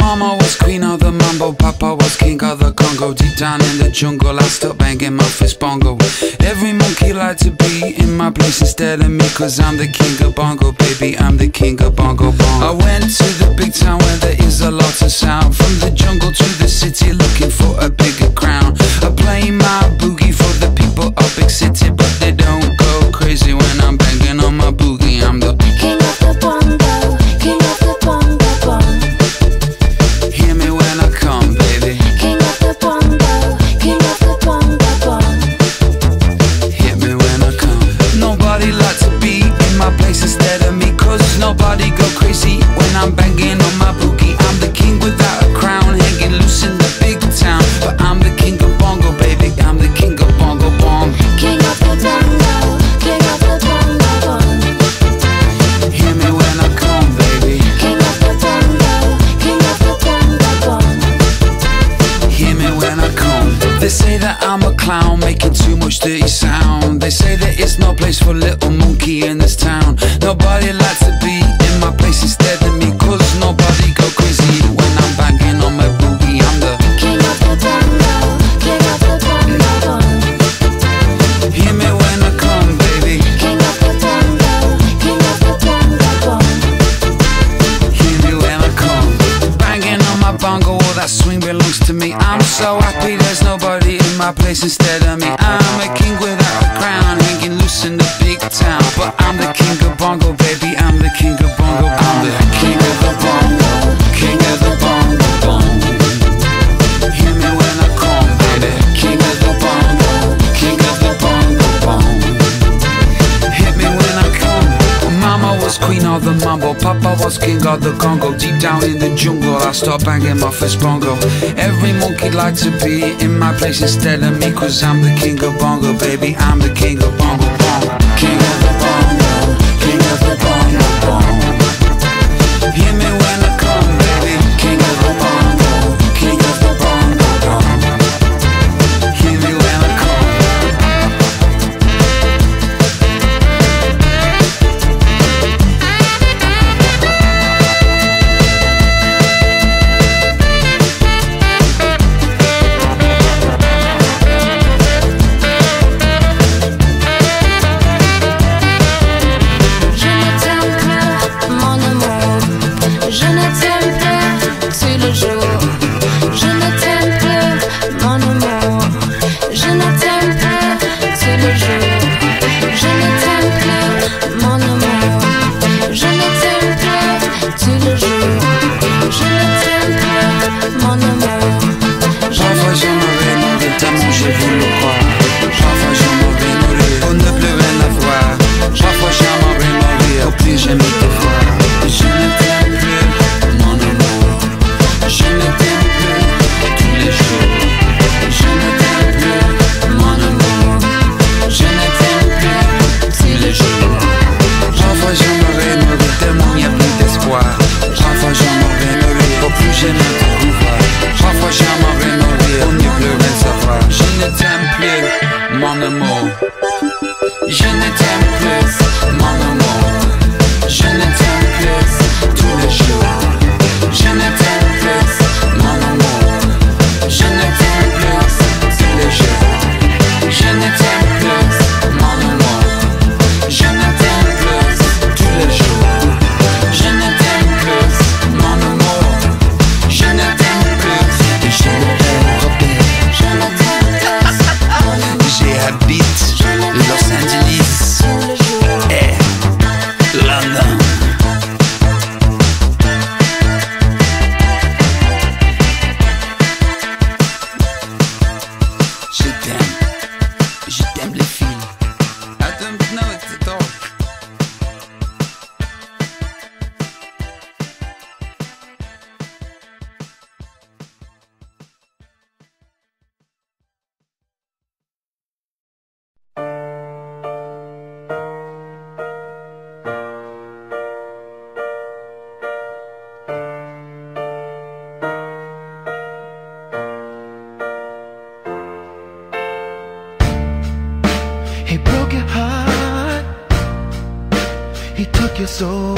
Mama was queen of the mambo, Papa was king of the Congo. Deep down in the jungle, I stopped banging my fist bongo. Every monkey like to be in my place instead of me, cause I'm the king of bongo, baby, I'm the king of bongo bongo. I went to the big town where there is a lot of sound. From the jungle to the city, looking for a bigger crown. I play my boogie for the people of big city, but they don't go crazy when I'm banging on my boogie. I'm the king of the bongo, king of the bongo bong. Hear me when I come, baby. King of the bongo, king of the bongo bong. Hit me when I come. Nobody like to be in my place instead of me, cause nobody go crazy when I'm banging on my boogie. I'm the king without a crown, hanging loose in the big town, but I'm the king of bongo, baby, I'm the king of bongo bong. King of the bongo, king of the bongo bong. Hear me when I come, baby. King of the bongo, king of the bongo bong. Hear me when I come. They say that I'm a clown, making too much dirty sound. They say there is no place for little monkey in this town. Nobody likes to be in my place instead of me, cause nobody go crazy when I'm banging on my boogie. I'm the king of the bongo, king of the bongo bong. hear me when I come, baby. King of the bongo, king of the bongo bong. Hear me when I come. Banging on my bongo, all that swing belongs to me. I'm so happy there's nobody in my place instead of me. I'm a king without a crown, hanging loose in the big town, but I'm the king of bongo, baby, I'm the king of bongo. I'm the king of the bongo, king of the bongo bong. Hear me when I come, baby. King of the bongo, king of the bongo bong. Hit me when I come. Mama was queen of the mambo, Papa was king of the Congo. Deep down in the jungle, I start banging my fist bongo. Every monkey like to be in my place instead of me, cause I'm the king of bongo, baby, I'm the king of bongo bongo. King of the bongo, king of the bongo bong. Hear me when I come, baby. King of the bongo, king of the bongo bong. Hear me when I come. He took your soul.